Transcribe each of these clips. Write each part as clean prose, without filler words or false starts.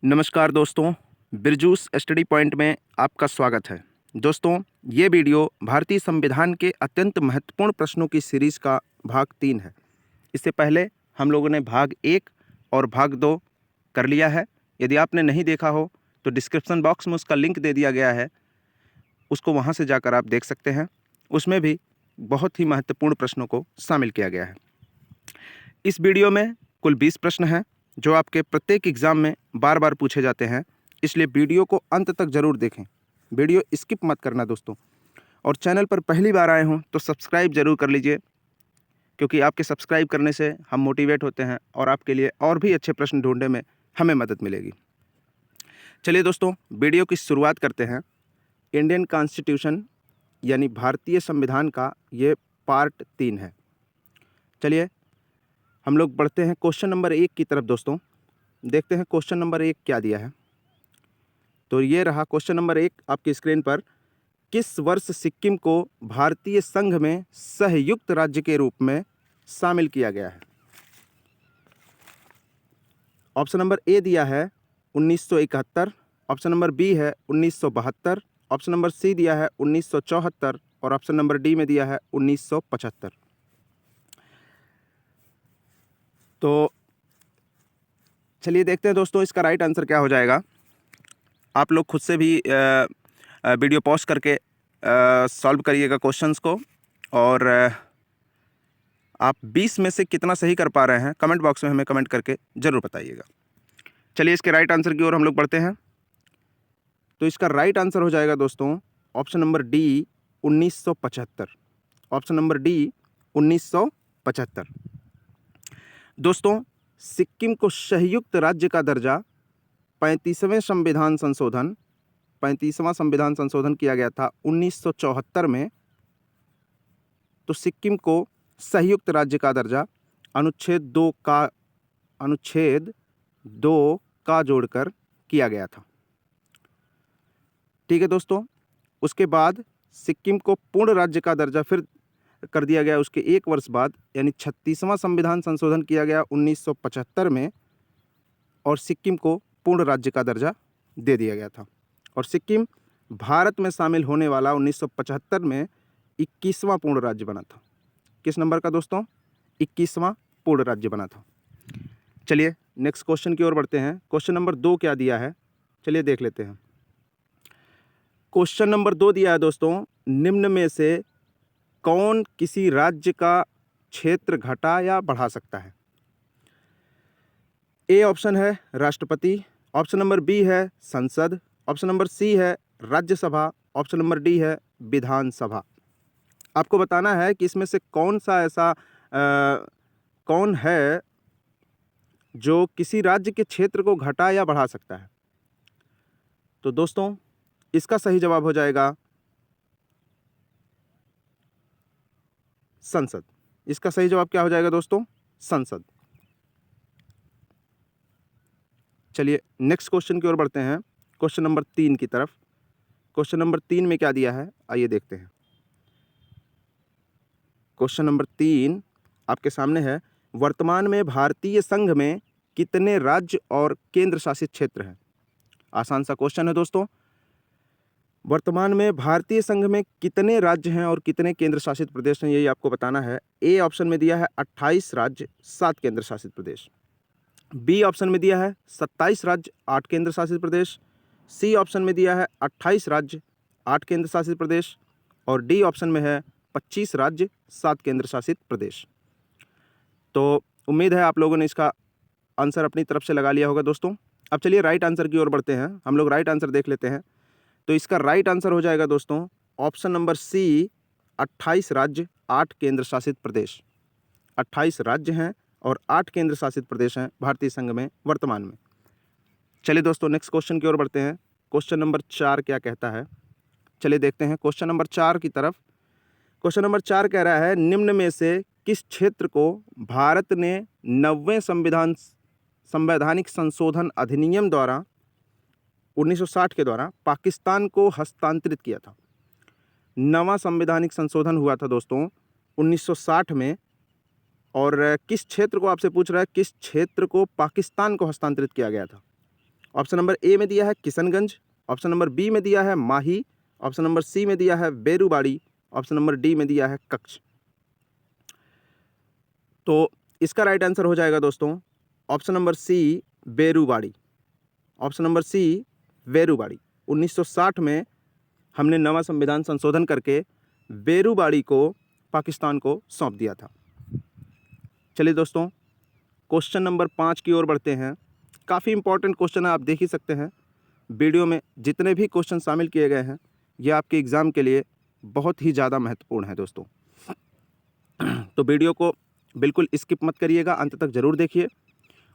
नमस्कार दोस्तों, बिरजूस study point में आपका स्वागत है। दोस्तों, ये वीडियो भारतीय संविधान के अत्यंत महत्वपूर्ण प्रश्नों की सीरीज़ का भाग 3 है। इससे पहले हम लोगों ने भाग 1 और भाग 2 कर लिया है। यदि आपने नहीं देखा हो तो डिस्क्रिप्शन बॉक्स में उसका लिंक दे दिया गया है, उसको वहाँ से जाकर आप देख सकते हैं। उसमें भी बहुत ही महत्वपूर्ण प्रश्नों को शामिल किया गया है। इस वीडियो में कुल 20 प्रश्न हैं जो आपके प्रत्येक एग्ज़ाम में बार बार पूछे जाते हैं, इसलिए वीडियो को अंत तक ज़रूर देखें। वीडियो स्किप मत करना दोस्तों। और चैनल पर पहली बार आए हों तो सब्सक्राइब ज़रूर कर लीजिए, क्योंकि आपके सब्सक्राइब करने से हम मोटिवेट होते हैं और आपके लिए और भी अच्छे प्रश्न ढूंढने में हमें मदद मिलेगी। चलिए दोस्तों, वीडियो की शुरुआत करते हैं। इंडियन कॉन्स्टिट्यूशन यानी भारतीय संविधान का ये पार्ट 3 है। चलिए हम लोग बढ़ते हैं क्वेश्चन नंबर 1 की तरफ। दोस्तों, देखते हैं क्वेश्चन नंबर 1 क्या दिया है। तो ये रहा क्वेश्चन नंबर 1 आपकी स्क्रीन पर। किस वर्ष सिक्किम को भारतीय संघ में संयुक्त राज्य के रूप में शामिल किया गया है? ऑप्शन नंबर ए दिया है 1971, ऑप्शन नंबर बी है 1972, ऑप्शन नंबर सी दिया है 1974 और ऑप्शन नंबर डी में दिया है 1975। तो चलिए देखते हैं दोस्तों, इसका राइट आंसर क्या हो जाएगा। आप लोग खुद से भी वीडियो पॉज करके सॉल्व करिएगा क्वेश्चंस को, और आप 20 में से कितना सही कर पा रहे हैं कमेंट बॉक्स में हमें कमेंट करके ज़रूर बताइएगा। चलिए इसके राइट आंसर की ओर हम लोग बढ़ते हैं। तो इसका राइट आंसर हो जाएगा दोस्तों option number D 1975। Option number D 1975। दोस्तों, सिक्किम को संयुक्त राज्य का दर्जा 35वां संविधान संशोधन किया गया था 1974 में। तो सिक्किम को संयुक्त राज्य का दर्जा अनुच्छेद 2 का जोड़कर किया गया था। ठीक है दोस्तों, उसके बाद सिक्किम को पूर्ण राज्य का दर्जा फिर कर दिया गया उसके एक वर्ष बाद, यानी 36वां संविधान संशोधन किया गया 1975 में, और सिक्किम को पूर्ण राज्य का दर्जा दे दिया गया था। और सिक्किम भारत में शामिल होने वाला 1975 में 21वां पूर्ण राज्य बना था। किस नंबर का दोस्तों? 21वां पूर्ण राज्य बना था। चलिए नेक्स्ट क्वेश्चन की ओर बढ़ते हैं। क्वेश्चन नंबर 2 क्या दिया है, चलिए देख लेते हैं। क्वेश्चन नंबर 2 दिया है दोस्तों, निम्न में से कौन किसी राज्य का क्षेत्र घटा या बढ़ा सकता है? ए ऑप्शन है राष्ट्रपति, ऑप्शन नंबर बी है संसद, ऑप्शन नंबर सी है राज्यसभा, ऑप्शन नंबर डी है विधानसभा। आपको बताना है कि इसमें से कौन सा ऐसा कौन है जो किसी राज्य के क्षेत्र को घटा या बढ़ा सकता है। तो दोस्तों, इसका सही जवाब हो जाएगा संसद। इसका सही जवाब क्या हो जाएगा दोस्तों? संसद। चलिए नेक्स्ट क्वेश्चन की ओर बढ़ते हैं, क्वेश्चन नंबर 3 की तरफ। क्वेश्चन नंबर 3 में क्या दिया है, आइए देखते हैं। क्वेश्चन नंबर 3 आपके सामने है। वर्तमान में भारतीय संघ में कितने राज्य और केंद्र शासित क्षेत्र हैं? आसान सा क्वेश्चन है दोस्तों। वर्तमान में भारतीय संघ में कितने राज्य हैं और कितने केंद्र शासित प्रदेश हैं, यही आपको बताना है। ए ऑप्शन में दिया है 28 राज्य 7 केंद्र शासित प्रदेश, बी ऑप्शन में दिया है 27 राज्य 8 केंद्र शासित प्रदेश, सी ऑप्शन में दिया है 28 राज्य 8 केंद्र शासित प्रदेश, और डी ऑप्शन में है 25 राज्य 7 केंद्र शासित प्रदेश। तो उम्मीद है आप लोगों ने इसका आंसर अपनी तरफ से लगा लिया होगा दोस्तों। अब चलिए राइट आंसर की ओर बढ़ते हैं, हम लोग राइट आंसर देख लेते हैं। तो इसका राइट आंसर हो जाएगा दोस्तों ऑप्शन नंबर सी 28 राज्य 8 केंद्र शासित प्रदेश। 28 राज्य हैं और 8 केंद्र शासित प्रदेश हैं भारतीय संघ में वर्तमान में। चलिए दोस्तों नेक्स्ट क्वेश्चन की ओर बढ़ते हैं। क्वेश्चन नंबर 4 क्या कहता है, चलिए देखते हैं क्वेश्चन नंबर 4 की तरफ। क्वेश्चन नंबर 4 कह रहा है, निम्न में से किस क्षेत्र को भारत ने 90वें संवैधानिक संशोधन अधिनियम द्वारा 1960 के द्वारा पाकिस्तान को हस्तांतरित किया था? नवा संवैधानिक संशोधन हुआ था दोस्तों 1960 में, और किस क्षेत्र को आपसे पूछ रहा है, किस क्षेत्र को पाकिस्तान को हस्तांतरित किया गया था? ऑप्शन नंबर ए में दिया है किशनगंज, ऑप्शन नंबर बी में दिया है माही, ऑप्शन नंबर सी में दिया है बेरूबाड़ी, ऑप्शन नंबर डी में दिया है कच्छ। तो इसका राइट आंसर हो जाएगा दोस्तों option number C Berubari. Option number C Berubari. 1960 में हमने नवा संविधान संशोधन करके बेरूबाड़ी को पाकिस्तान को सौंप दिया था। चलिए दोस्तों क्वेश्चन नंबर 5 की ओर बढ़ते हैं। काफ़ी इंपॉर्टेंट क्वेश्चन है, आप देख ही सकते हैं वीडियो में जितने भी क्वेश्चन शामिल किए गए हैं ये आपके एग्ज़ाम के लिए बहुत ही ज़्यादा महत्वपूर्ण है दोस्तों। तो वीडियो को बिल्कुल स्किप मत करिएगा, अंत तक ज़रूर देखिए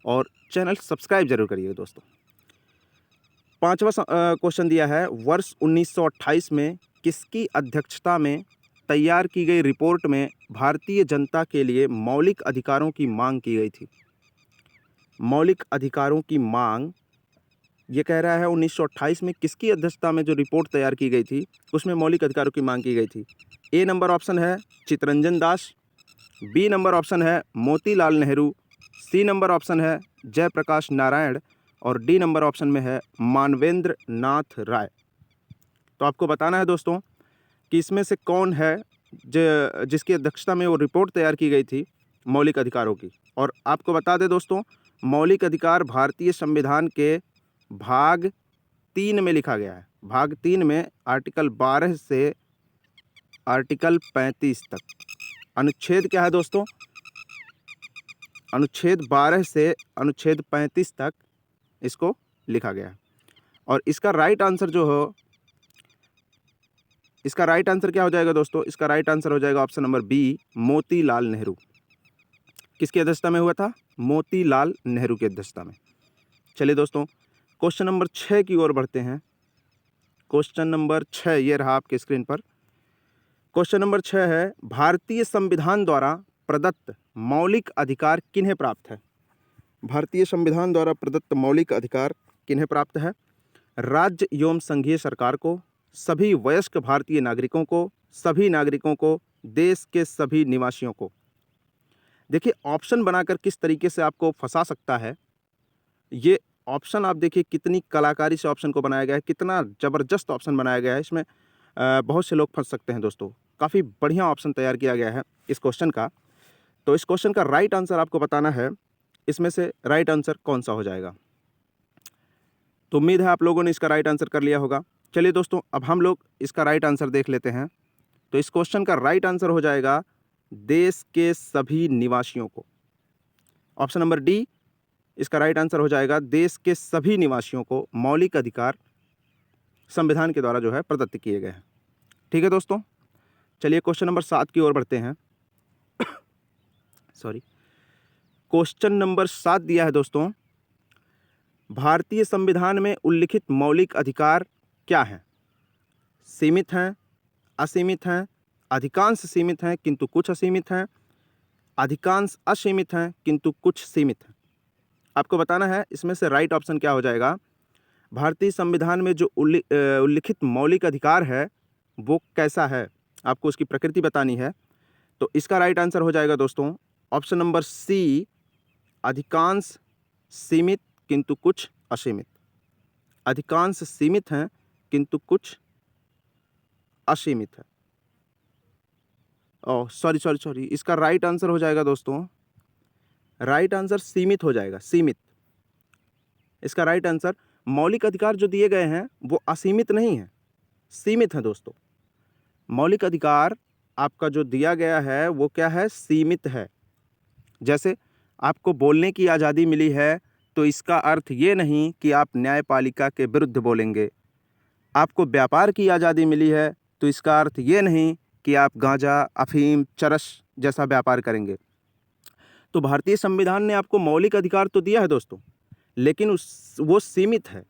और चैनल सब्सक्राइब जरूर करिएगा दोस्तों। 5वां क्वेश्चन दिया है, वर्ष 1928 में किसकी अध्यक्षता में तैयार की गई रिपोर्ट में भारतीय जनता के लिए मौलिक अधिकारों की मांग की गई थी? मौलिक अधिकारों की मांग ये कह रहा है 1928 में किसकी अध्यक्षता में जो रिपोर्ट तैयार की गई थी उसमें मौलिक अधिकारों की मांग की गई थी। ए नंबर ऑप्शन है Chittaranjan Das, B number option है Motilal Nehru, C number option है जयप्रकाश नारायण और डी नंबर ऑप्शन में है मानवेंद्र नाथ राय। तो आपको बताना है दोस्तों कि इसमें से कौन है जिसकी अध्यक्षता में वो रिपोर्ट तैयार की गई थी मौलिक अधिकारों की। और आपको बता दें दोस्तों मौलिक अधिकार भारतीय संविधान के भाग 3 में लिखा गया है। भाग 3 में आर्टिकल 12 से आर्टिकल 35 तक। अनुच्छेद क्या है दोस्तों? अनुच्छेद 12 से अनुच्छेद 35 तक इसको लिखा गया है। और इसका राइट आंसर जो हो, इसका राइट आंसर क्या हो जाएगा दोस्तों? इसका राइट आंसर हो जाएगा option number B Motilal Nehru. किसकी अध्यक्षता में हुआ था? मोतीलाल नेहरू की अध्यक्षता में। चलिए दोस्तों क्वेश्चन नंबर 6 की ओर बढ़ते हैं। क्वेश्चन नंबर 6 ये रहा आपके स्क्रीन पर। क्वेश्चन नंबर 6 है, भारतीय संविधान द्वारा प्रदत्त मौलिक अधिकार किन्हें प्राप्त है? भारतीय संविधान द्वारा प्रदत्त मौलिक अधिकार किन्हें प्राप्त है? राज्य एवं संघीय सरकार को, सभी वयस्क भारतीय नागरिकों को, सभी नागरिकों को, देश के सभी निवासियों को। देखिए ऑप्शन बनाकर किस तरीके से आपको फंसा सकता है ये ऑप्शन। आप देखिए कितनी कलाकारी से ऑप्शन को बनाया गया है, कितना ज़बरदस्त ऑप्शन बनाया गया है। इसमें बहुत से लोग फंस सकते हैं दोस्तों। काफ़ी बढ़िया ऑप्शन तैयार किया गया है इस क्वेश्चन का। तो इस क्वेश्चन का राइट आंसर आपको बताना है, इसमें से राइट आंसर कौन सा हो जाएगा। तो उम्मीद है आप लोगों ने इसका राइट आंसर कर लिया होगा। चलिए दोस्तों अब हम लोग इसका राइट आंसर देख लेते हैं। तो इस क्वेश्चन का राइट आंसर हो जाएगा देश के सभी निवासियों को। ऑप्शन नंबर डी इसका राइट आंसर हो जाएगा देश के सभी निवासियों को मौलिक अधिकार संविधान के द्वारा जो है प्रदत्त किए गए हैं। ठीक है दोस्तों, चलिए क्वेश्चन नंबर 7 की ओर बढ़ते हैं। सॉरी, क्वेश्चन नंबर 7 दिया है दोस्तों, भारतीय संविधान में उल्लिखित मौलिक अधिकार क्या हैं? सीमित हैं, असीमित हैं, अधिकांश सीमित हैं किंतु कुछ असीमित हैं, अधिकांश असीमित हैं किंतु कुछ सीमित हैं। आपको बताना है इसमें से राइट ऑप्शन क्या हो जाएगा। भारतीय संविधान में जो उल्लिखित मौलिक अधिकार है वो कैसा है, आपको उसकी प्रकृति बतानी है। तो इसका राइट आंसर हो जाएगा दोस्तों ऑप्शन नंबर सी अधिकांश सीमित किंतु कुछ असीमित। अधिकांश सीमित हैं किंतु कुछ असीमित है। ओह सॉरी, इसका राइट आंसर हो जाएगा दोस्तों, राइट आंसर सीमित हो जाएगा, सीमित। इसका राइट आंसर, मौलिक अधिकार जो दिए गए हैं वो असीमित नहीं है, सीमित है दोस्तों। मौलिक अधिकार आपका जो दिया गया है वो क्या है? सीमित है। जैसे आपको बोलने की आज़ादी मिली है तो इसका अर्थ ये नहीं कि आप न्यायपालिका के विरुद्ध बोलेंगे। आपको व्यापार की आज़ादी मिली है तो इसका अर्थ ये नहीं कि आप गांजा, अफीम, चरस जैसा व्यापार करेंगे। तो भारतीय संविधान ने आपको मौलिक अधिकार तो दिया है दोस्तों, लेकिन वो सीमित है।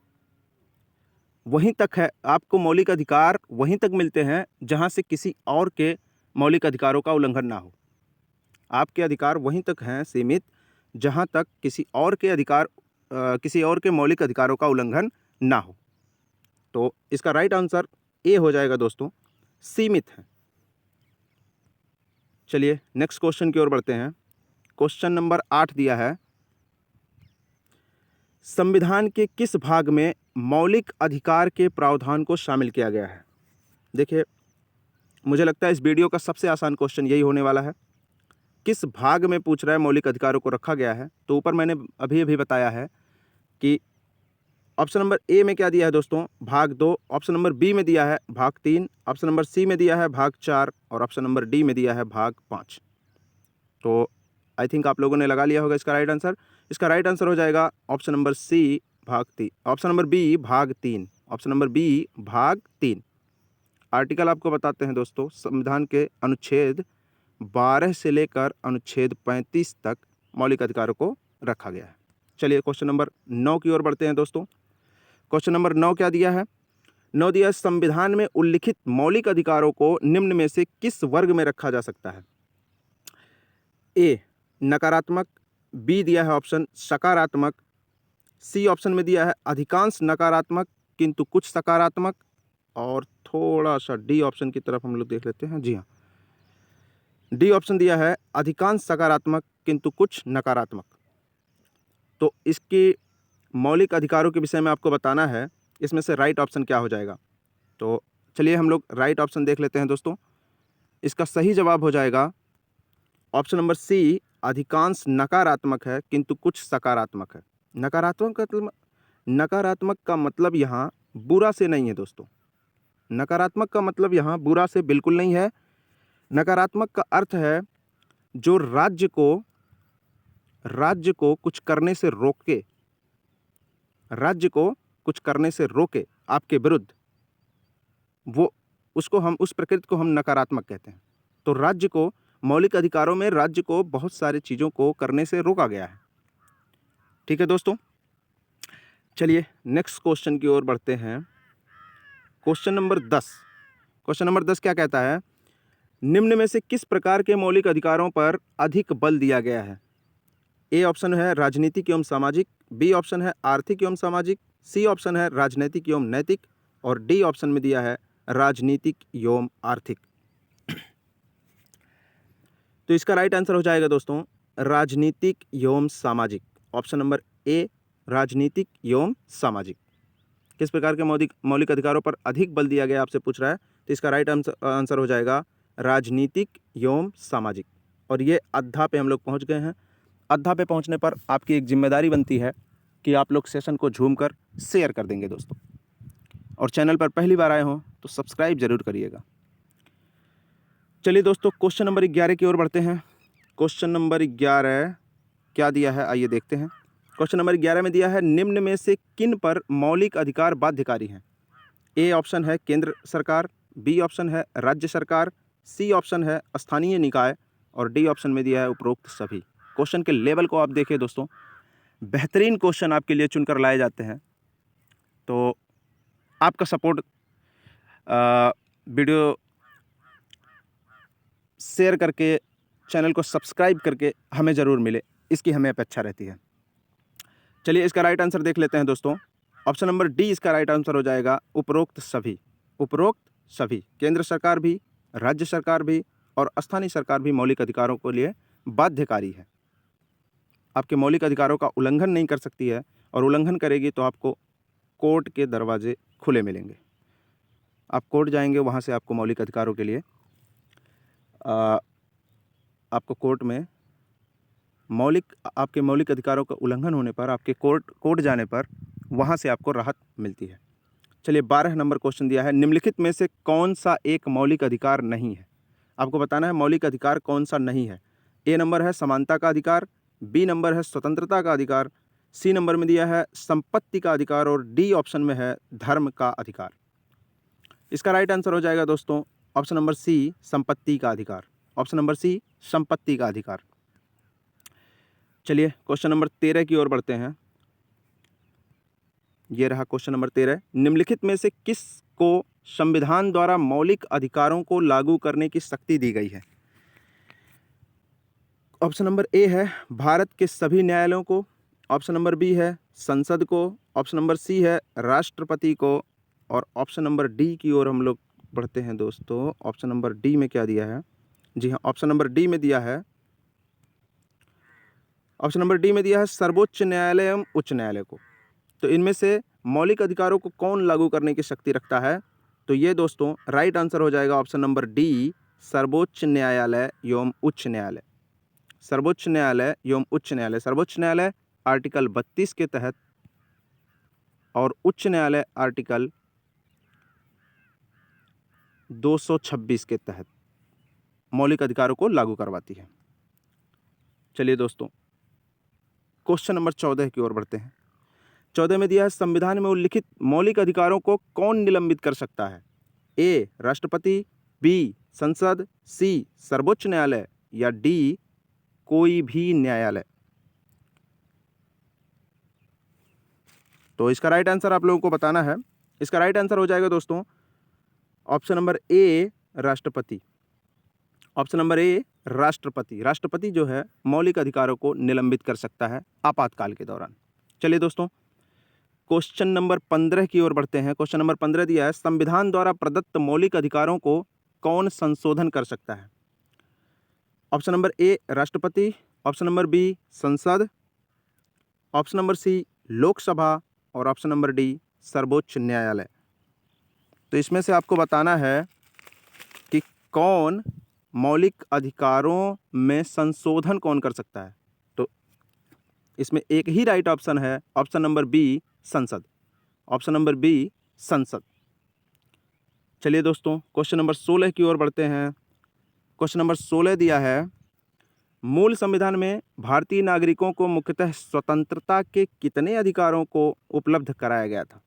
वहीं तक है, आपको मौलिक अधिकार वहीं तक मिलते हैं जहां से किसी और के मौलिक अधिकारों का उल्लंघन ना हो। आपके अधिकार वहीं तक हैं सीमित जहां तक किसी और के मौलिक अधिकारों का उल्लंघन ना हो। तो इसका राइट आंसर ए हो जाएगा दोस्तों, सीमित है। चलिए नेक्स्ट क्वेश्चन की ओर बढ़ते हैं। क्वेश्चन नंबर 8 दिया है, संविधान के किस भाग में मौलिक अधिकार के प्रावधान को शामिल किया गया है? देखिए, मुझे लगता है इस वीडियो का सबसे आसान क्वेश्चन यही होने वाला है। किस भाग में पूछ रहा है मौलिक अधिकारों को रखा गया है? तो ऊपर मैंने अभी बताया है कि ऑप्शन नंबर ए में क्या दिया है दोस्तों, भाग 2, ऑप्शन नंबर बी में दिया है भाग 3, ऑप्शन नंबर सी में दिया है भाग 4 और ऑप्शन नंबर डी में दिया है भाग 5। तो आई थिंक आप लोगों ने लगा लिया होगा इसका राइट आंसर। इसका राइट आंसर हो जाएगा ऑप्शन नंबर सी भाग 3, ऑप्शन नंबर बी भाग 3, ऑप्शन नंबर बी भाग 3। आर्टिकल आपको बताते हैं दोस्तों, संविधान के अनुच्छेद 12 से लेकर अनुच्छेद 35 तक मौलिक अधिकारों को रखा गया है। चलिए क्वेश्चन नंबर 9 की ओर बढ़ते हैं दोस्तों। क्वेश्चन नंबर 9 क्या दिया है? 9 दिया है, संविधान में उल्लिखित मौलिक अधिकारों को निम्न में से किस वर्ग में रखा जा सकता है? ए नकारात्मक, बी दिया है ऑप्शन सकारात्मक, सी ऑप्शन में दिया है अधिकांश नकारात्मक किंतु कुछ सकारात्मक, और थोड़ा सा डी ऑप्शन की तरफ हम लोग देख लेते हैं। जी हाँ, डी ऑप्शन दिया है अधिकांश सकारात्मक किंतु कुछ नकारात्मक। तो इसके मौलिक अधिकारों के विषय में आपको बताना है, इसमें से राइट ऑप्शन क्या हो जाएगा। तो चलिए हम लोग राइट ऑप्शन देख लेते हैं दोस्तों। इसका सही जवाब हो जाएगा ऑप्शन नंबर सी, अधिकांश नकारात्मक है किंतु कुछ सकारात्मक है। नकारात्मक का मतलब यहाँ बुरा से नहीं है दोस्तों। नकारात्मक का मतलब यहाँ बुरा से बिल्कुल नहीं है। नकारात्मक का अर्थ है जो राज्य को कुछ करने से रोके, राज्य को कुछ करने से रोके आपके विरुद्ध, वो उसको हम, उस प्रकृति को हम नकारात्मक कहते हैं। तो राज्य को, मौलिक अधिकारों में राज्य को बहुत सारी चीज़ों को करने से रोका गया है। ठीक है दोस्तों, चलिए नेक्स्ट क्वेश्चन की ओर बढ़ते हैं। Question number 10। क्वेश्चन नंबर 10 क्या कहता है? निम्न में से किस प्रकार के मौलिक अधिकारों पर अधिक बल दिया गया है? ए ऑप्शन है राजनीतिक एवं सामाजिक, बी ऑप्शन है आर्थिक एवं सामाजिक, सी ऑप्शन है राजनीतिक एवं नैतिक, और डी ऑप्शन में दिया है राजनीतिक एवं आर्थिक। तो इसका राइट आंसर हो जाएगा दोस्तों राजनीतिक एवं सामाजिक। ऑप्शन नंबर ए, राजनीतिक एवं सामाजिक। किस प्रकार के मौलिक अधिकारों पर अधिक बल दिया गया आपसे पूछ रहा है, तो इसका राइट आंसर हो जाएगा राजनीतिक एवं सामाजिक। और ये अद्धा पे हम लोग पहुंच गए हैं। अद्धा पे पहुंचने पर आपकी एक जिम्मेदारी बनती है कि आप लोग सेशन को झूमकर शेयर कर देंगे दोस्तों, और चैनल पर पहली बार आए हों तो सब्सक्राइब जरूर करिएगा। चलिए दोस्तों क्वेश्चन नंबर 11 की ओर बढ़ते हैं। क्वेश्चन नंबर 11 क्या दिया है, आइए देखते हैं। क्वेश्चन नंबर 11 में दिया है, निम्न में से किन पर मौलिक अधिकार बाध्यकारी हैं? ए ऑप्शन है केंद्र सरकार, बी ऑप्शन है राज्य सरकार, सी ऑप्शन है स्थानीय निकाय, और डी ऑप्शन में दिया है उपरोक्त सभी। क्वेश्चन के लेवल को आप देखिए दोस्तों, बेहतरीन क्वेश्चन आपके लिए चुनकर लाए जाते हैं। तो आपका सपोर्ट, वीडियो शेयर करके, चैनल को सब्सक्राइब करके हमें ज़रूर मिले, इसकी हमें अपेक्षा रहती है। चलिए इसका राइट आंसर देख लेते हैं दोस्तों। ऑप्शन नंबर डी इसका राइट आंसर हो जाएगा उपरोक्त सभी। उपरोक्त सभी, केंद्र सरकार भी, राज्य सरकार भी और स्थानीय सरकार भी मौलिक अधिकारों के लिए बाध्यकारी है। आपके मौलिक अधिकारों का उल्लंघन नहीं कर सकती है, और उल्लंघन करेगी तो आपको कोर्ट के दरवाजे खुले मिलेंगे। आप कोर्ट जाएंगे, वहाँ से आपको मौलिक अधिकारों के लिए आपको कोर्ट में आपके मौलिक अधिकारों का उल्लंघन होने पर, आपके कोर्ट जाने पर वहाँ से आपको राहत मिलती है। चलिए 12 नंबर क्वेश्चन दिया है, निम्नलिखित में से कौन सा एक मौलिक अधिकार नहीं है? आपको बताना है मौलिक अधिकार कौन सा नहीं है। ए नंबर है समानता का अधिकार, बी नंबर है स्वतंत्रता का अधिकार, सी नंबर में दिया है संपत्ति का अधिकार, और डी ऑप्शन में है धर्म का अधिकार। इसका राइट आंसर हो जाएगा दोस्तों ऑप्शन नंबर सी, संपत्ति का अधिकार। ऑप्शन नंबर सी, संपत्ति का अधिकार। चलिए क्वेश्चन नंबर 13 की ओर बढ़ते हैं। ये रहा क्वेश्चन नंबर 13, निम्नलिखित में से किस को संविधान द्वारा मौलिक अधिकारों को लागू करने की शक्ति दी गई है? ऑप्शन नंबर ए है भारत के सभी न्यायालयों को, ऑप्शन नंबर बी है संसद को, ऑप्शन नंबर सी है राष्ट्रपति को, और ऑप्शन नंबर डी की ओर हम लोग बढ़ते हैं दोस्तों। ऑप्शन नंबर डी में क्या दिया है? जी हाँ, ऑप्शन नंबर डी में दिया है, ऑप्शन नंबर डी में दिया है सर्वोच्च न्यायालय एवं उच्च न्यायालय को। तो इनमें से मौलिक अधिकारों को कौन लागू करने की शक्ति रखता है? तो ये दोस्तों राइट आंसर हो जाएगा ऑप्शन नंबर डी, सर्वोच्च न्यायालय एवं उच्च न्यायालय। सर्वोच्च न्यायालय एवं उच्च न्यायालय। सर्वोच्च न्यायालय आर्टिकल 32 के तहत और उच्च न्यायालय आर्टिकल 226 के तहत मौलिक अधिकारों को लागू करवाती है। चलिए दोस्तों, क्वेश्चन नंबर 14 की ओर बढ़ते हैं। 14 में दिया है, संविधान में उल्लिखित मौलिक अधिकारों को कौन निलंबित कर सकता है? ए राष्ट्रपति, बी संसद, सी सर्वोच्च न्यायालय या डी कोई भी न्यायालय। तो इसका राइट आंसर आप लोगों को बताना है। इसका राइट आंसर हो जाएगा दोस्तों ऑप्शन नंबर ए, राष्ट्रपति। ऑप्शन नंबर ए, राष्ट्रपति। राष्ट्रपति जो है मौलिक अधिकारों को निलंबित कर सकता है आपातकाल के दौरान। चलिए दोस्तों, क्वेश्चन नंबर 15 की ओर बढ़ते हैं। क्वेश्चन नंबर 15 दिया है, संविधान द्वारा प्रदत्त मौलिक अधिकारों को कौन संशोधन कर सकता है? ऑप्शन नंबर ए, राष्ट्रपति। ऑप्शन नंबर बी, संसद। Option number C, Lok Sabha. और ऑप्शन नंबर डी, सर्वोच्च न्यायालय। तो इसमें से आपको बताना है कि कौन मौलिक अधिकारों में संशोधन कौन कर सकता है। तो इसमें एक ही राइट ऑप्शन है, ऑप्शन नंबर बी, संसद। ऑप्शन नंबर बी, संसद। चलिए दोस्तों, क्वेश्चन नंबर 16 की ओर बढ़ते हैं। क्वेश्चन नंबर 16 दिया है, मूल संविधान में भारतीय नागरिकों को मुख्यतः स्वतंत्रता के कितने अधिकारों को उपलब्ध कराया गया था?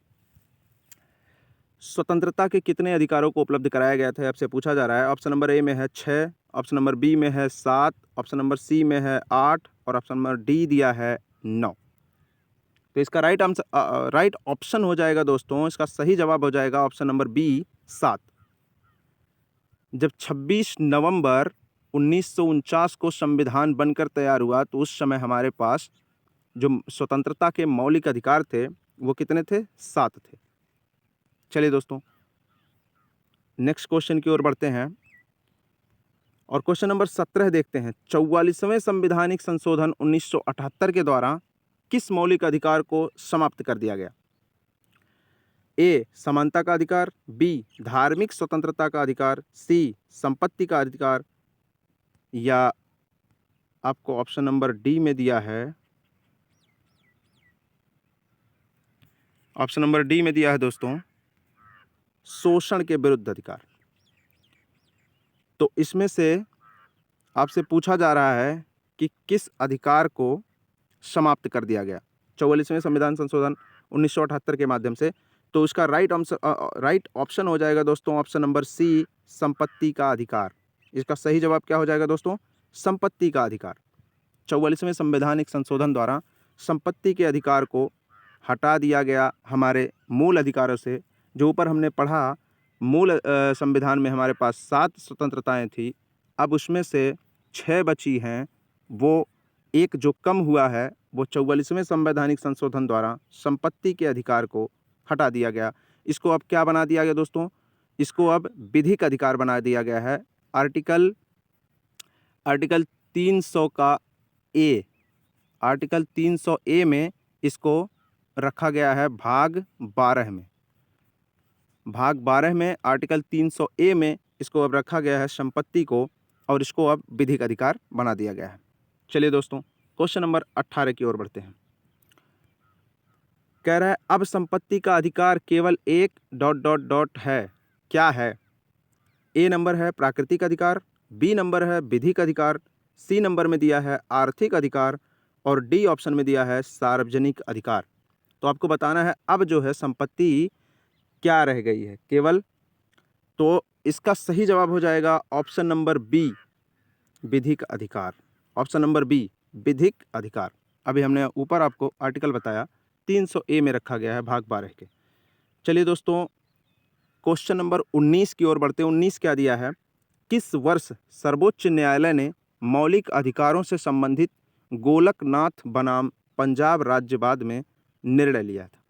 स्वतंत्रता के कितने अधिकारों को उपलब्ध कराया गया था, आपसे पूछा जा रहा है। ऑप्शन नंबर ए में है 6, ऑप्शन नंबर बी में है 7, ऑप्शन नंबर सी में है 8 और ऑप्शन नंबर डी दिया है 9। तो इसका राइट ऑप्शन हो जाएगा दोस्तों, इसका सही जवाब हो जाएगा ऑप्शन नंबर बी, 7। जब 26 नवंबर 1949 को संविधान बनकर तैयार हुआ तो उस समय हमारे पास जो स्वतंत्रता के मौलिक अधिकार थे वो कितने थे? 7 थे। चलिए दोस्तों, नेक्स्ट क्वेश्चन की ओर बढ़ते हैं और क्वेश्चन नंबर 17 देखते हैं। 44वें संवैधानिक संशोधन 1978 के द्वारा किस मौलिक अधिकार को समाप्त कर दिया गया? ए समानता का अधिकार, बी धार्मिक स्वतंत्रता का अधिकार, सी संपत्ति का अधिकार या आपको ऑप्शन नंबर डी में दिया है, ऑप्शन नंबर डी में दिया है दोस्तों शोषण के विरुद्ध अधिकार। तो इसमें से आपसे पूछा जा रहा है कि किस अधिकार को समाप्त कर दिया गया 44वें संविधान संशोधन 1978 के माध्यम से। तो उसका राइट ऑप्शन हो जाएगा दोस्तों ऑप्शन नंबर सी, संपत्ति का अधिकार। इसका सही जवाब क्या हो जाएगा दोस्तों? संपत्ति का अधिकार। 44वें संवैधानिक संशोधन द्वारा संपत्ति के अधिकार को हटा दिया गया हमारे मूल अधिकारों से। जो ऊपर हमने पढ़ा, मूल संविधान में हमारे पास 7 स्वतंत्रताएं थी, अब उसमें से 6 बची हैं। वो एक जो कम हुआ है वो 44वें संवैधानिक संशोधन द्वारा संपत्ति के अधिकार को हटा दिया गया। इसको अब क्या बना दिया गया दोस्तों? इसको अब विधिक अधिकार बना दिया गया है। आर्टिकल 300 का ए, आर्टिकल 300 ए में इसको रखा गया है भाग 12 में। भाग 12 में आर्टिकल 300 ए में इसको अब रखा गया है संपत्ति को, और इसको अब विधिक अधिकार बना दिया गया है। चलिए दोस्तों, क्वेश्चन नंबर 18 की ओर बढ़ते हैं। कह रहा है अब संपत्ति का अधिकार केवल एक ... है। क्या है? ए नंबर है प्राकृतिक अधिकार, बी नंबर है विधिक अधिकार, सी नंबर में दिया है आर्थिक अधिकार और डी ऑप्शन में दिया है सार्वजनिक अधिकार। तो आपको बताना है अब जो है संपत्ति क्या रह गई है, केवल। तो इसका सही जवाब हो जाएगा ऑप्शन नंबर बी, विधिक अधिकार। ऑप्शन नंबर बी, विधिक अधिकार। अभी हमने ऊपर आपको आर्टिकल बताया 300 ए में रखा गया है भाग 12 के। चलिए दोस्तों, क्वेश्चन नंबर 19 की ओर बढ़ते हैं। 19 क्या दिया है? किस वर्ष सर्वोच्च न्यायालय ने मौलिक अधिकारों से संबंधित गोलकनाथ बनाम पंजाब राज्यवाद में निर्णय लिया था?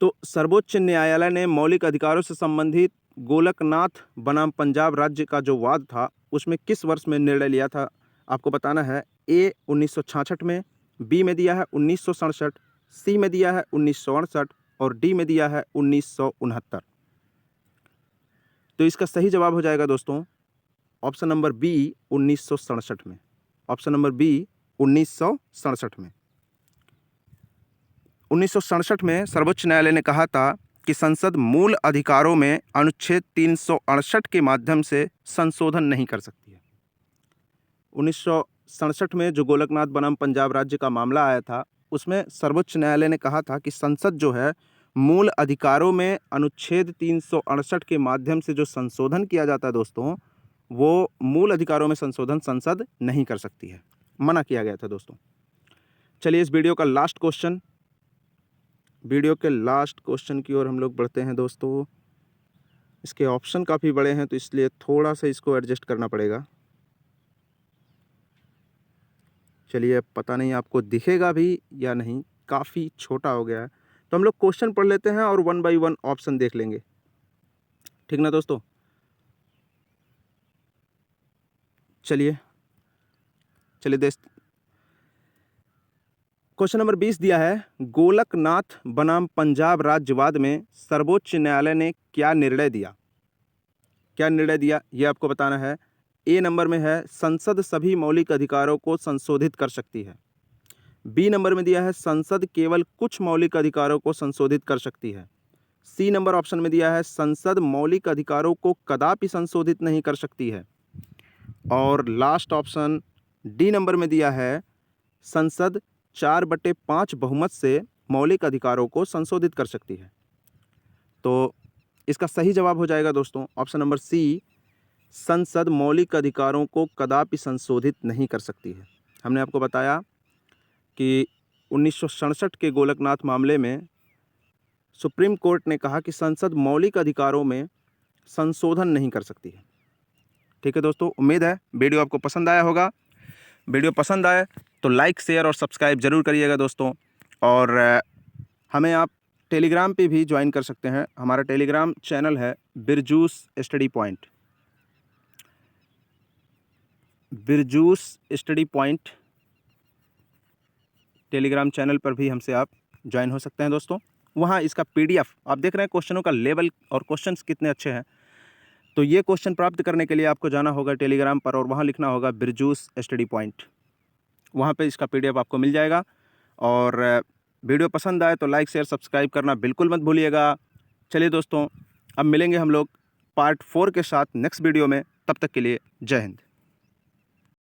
तो सर्वोच्च न्यायालय ने मौलिक अधिकारों से संबंधित गोलकनाथ बनाम पंजाब राज्य का जो वाद था उसमें किस वर्ष में निर्णय लिया था? आपको बताना है। ए 1966 में, बी में दिया है 1967, सी में दिया है 1968 और डी में दिया है 1969। तो इसका सही जवाब हो जाएगा दोस्तों ऑप्शन नंबर बी 1967 में। ऑप्शन नंबर बी 1967 में। 1967 में सर्वोच्च न्यायालय ने कहा था कि संसद मूल अधिकारों में अनुच्छेद 368 के माध्यम से संशोधन नहीं कर सकती है। 1967 में जो गोलकनाथ बनाम पंजाब राज्य का मामला आया था, उसमें सर्वोच्च न्यायालय ने कहा था कि संसद जो है मूल अधिकारों में अनुच्छेद 368 के माध्यम से जो संशोधन किया जाता है दोस्तों, वो मूल अधिकारों में संशोधन संसद नहीं कर सकती है, मना किया गया था दोस्तों। चलिए इस वीडियो के लास्ट क्वेश्चन की ओर हम लोग बढ़ते हैं दोस्तों। इसके ऑप्शन काफ़ी बड़े हैं तो इसलिए थोड़ा सा इसको एडजस्ट करना पड़ेगा। चलिए पता नहीं आपको दिखेगा भी या नहीं, काफ़ी छोटा हो गया है, तो हम लोग क्वेश्चन पढ़ लेते हैं और 1 बाय 1 ऑप्शन देख लेंगे, ठीक ना दोस्तों। चलिए क्वेश्चन नंबर 20 दिया है, गोलकनाथ बनाम पंजाब राज्यवाद में सर्वोच्च न्यायालय ने क्या निर्णय दिया? क्या निर्णय दिया ये आपको बताना है। ए नंबर में है संसद सभी मौलिक अधिकारों को संशोधित कर सकती है। बी नंबर में दिया है संसद केवल कुछ मौलिक अधिकारों को संशोधित कर सकती है। सी नंबर ऑप्शन में दिया है संसद मौलिक अधिकारों को कदापि संशोधित नहीं कर सकती है। और लास्ट ऑप्शन डी नंबर में दिया है संसद 4/5 बहुमत से मौलिक अधिकारों को संशोधित कर सकती है। तो इसका सही जवाब हो जाएगा दोस्तों ऑप्शन नंबर सी, संसद मौलिक अधिकारों को कदापि संशोधित नहीं कर सकती है। हमने आपको बताया कि 1967 के गोलकनाथ मामले में सुप्रीम कोर्ट ने कहा कि संसद मौलिक अधिकारों में संशोधन नहीं कर सकती है। ठीक है दोस्तों, उम्मीद है वीडियो आपको पसंद आया होगा। वीडियो पसंद आए तो लाइक, शेयर और सब्सक्राइब जरूर करिएगा दोस्तों। और हमें आप टेलीग्राम पे भी ज्वाइन कर सकते हैं। हमारा टेलीग्राम चैनल है बिरजूस स्टडी पॉइंट। टेलीग्राम चैनल पर भी हमसे आप ज्वाइन हो सकते हैं दोस्तों। वहाँ इसका PDF आप देख रहे हैं, क्वेश्चनों का लेवल और क्वेश्चंस कितने अच्छे हैं। तो ये क्वेश्चन प्राप्त करने के लिए आपको जाना होगा टेलीग्राम पर और वहाँ लिखना होगा बिरजूस स्टडी पॉइंट। वहाँ पे इसका PDF आपको मिल जाएगा। और वीडियो पसंद आए तो लाइक, शेयर, सब्सक्राइब करना बिल्कुल मत भूलिएगा। चलिए दोस्तों, अब मिलेंगे हम लोग पार्ट 4 के साथ नेक्स्ट वीडियो में। तब तक के लिए जय हिंद।